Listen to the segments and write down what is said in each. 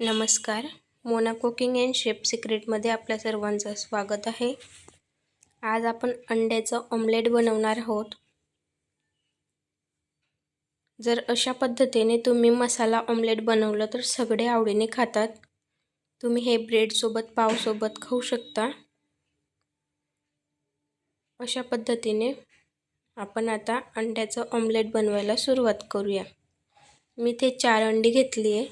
नमस्कार. Mona cooking and chef सिक्रेटमध्ये आपल्या सर्वांचं स्वागत आहे. आज आपण अंड्याचं ऑमलेट बनवणार आहोत. जर अशा पद्धतीने तुम्ही मसाला ऑमलेट बनवलं तर सगळे आवडीने खातात. तुम्ही हे ब्रेडसोबत पावसोबत खाऊ शकता. अशा पद्धतीने आपण आता अंड्याचं ऑमलेट बनवायला सुरुवात करूया. मी ते 4 अंडी घेतली आहे.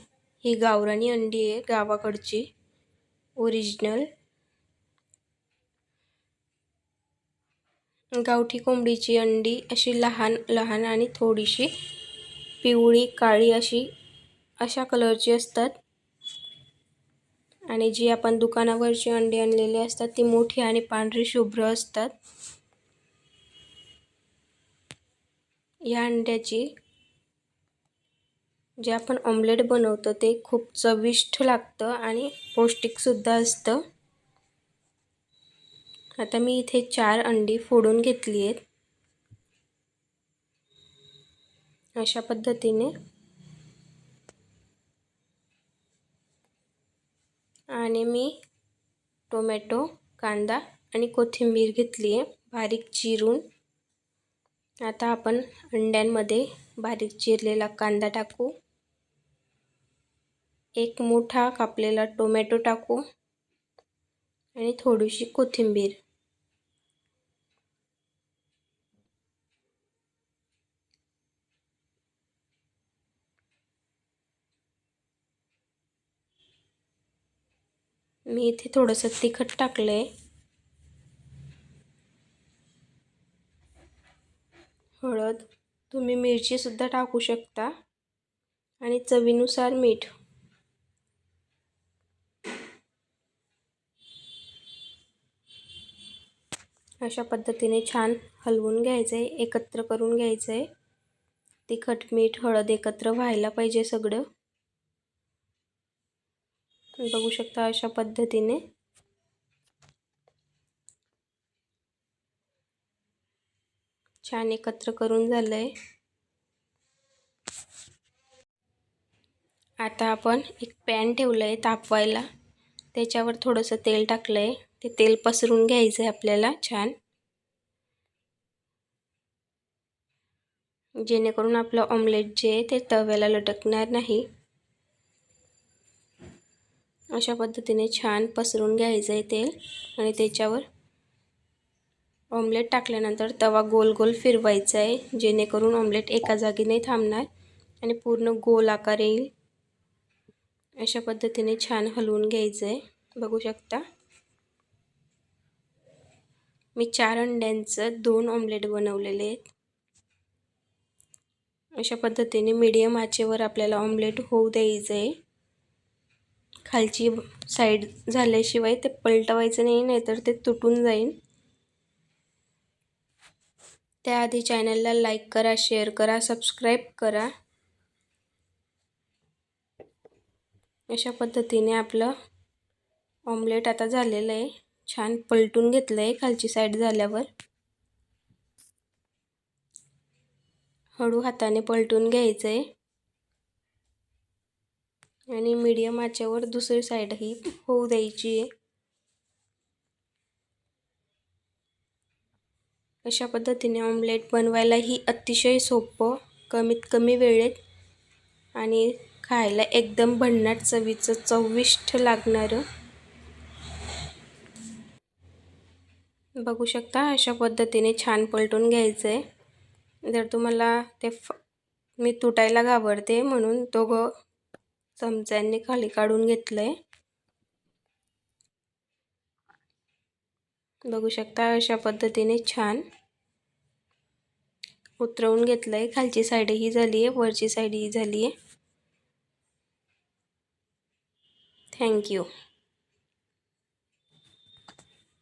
ही गावरानी अंडी आहे, गावाकडची ओरिजिनल. गावठी कोंबडीची अंडी अशी लहान लहान आणि थोडीशी पिवळी काळी अशा कलरची असतात. आणि जी आपण दुकानावरची अंडी आणलेली असतात ती मोठी आणि पांढरी शुभ्र असतात. या अंड्याची जे आपण ऑमलेट बनवतो ते खूप चविष्ट लागतं आणि पौष्टिक सुद्धा असतं. आता मी इथे 4 अंडी फोडून घेतली आहेत. अशा पद्धतीने आणि मी टोमॅटो, कांदा आणि कोथिंबीर घेतली आहे बारीक चिरून. आता आपण अंड्यांमध्ये बारीक चिरलेला कांदा टाकू, एक मोठा कापलेला टोमॅटो टाकू आणि थोडीशी कोथिंबीर. मी इथे थोडंसं तिखट टाकलं आहे. हळद, तुम्ही मिरचीसुद्धा टाकू शकता आणि चवीनुसार मीठ. अशा पद्धतीने छान हलवून घ्यायचं आहे, एकत्र करून घ्यायचं आहे. तिखट, मीठ, हळद एकत्र व्हायला पाहिजे सगळं. बघू शकता अशा पद्धतीने छान एकत्र करून झालंय. आता आपण एक पॅन ठेवलंय तापवायला. त्याच्यावर थोडंसं तेल टाकलंय. ते तेल पसरून घ्यायचं आहे आपल्याला छान, जेणेकरून आपलं ऑमलेट जे आहे ते तव्याला लटकणार नाही. अशा पद्धतीने छान पसरून घ्यायचं आहे तेल आणि त्याच्यावर ऑमलेट टाकल्यानंतर तवा गोल गोल फिरवायचा आहे, जेणेकरून ऑमलेट एका जागी नाही थांबणार आणि पूर्ण गोल आकार येईल. अशा पद्धतीने छान हलवून घ्यायचं आहे. बघू शकता मी 4 अंड्यांचं 2 ऑमलेट बनवलेले आहेत. अशा पद्धतीने मीडियम आचेवर आपल्याला ऑमलेट होऊ द्यायचं आहे. खालची साईड झाल्याशिवाय ते पलटवायचं नाही, नाहीतर ते तुटून जाईल. त्याआधी चॅनलला लाईक करा, शेअर करा, सबस्क्राईब करा. अशा पद्धतीने आपलं ऑमलेट आता झालेलं आहे. छान पलटून घेतलं आहे खालची साईड झाल्यावर. हळू हाताने पलटून घ्यायचं आहे आणि मीडियम आचेवर दुसरी साईडही होऊ द्यायची आहे. अशा पद्धतीने ऑमलेट बनवायलाही अतिशय सोपं, कमीत कमी वेळेत आणि खायला एकदम भन्नाट चवीचं चविष्ट लागणारं. बघू शकता अशा पद्धतीने छान पलटून घ्यायचं आहे. जर तुम्हाला ते मी तुटायला घाबरते म्हणून दोघं चमच्यांनी खाली काढून घेतलं आहे. बघू शकता अशा पद्धतीने छान उतरवून घेतलं आहे. खालची साईडही झाली आहे, वरची साईडही झाली आहे. थँक्यू.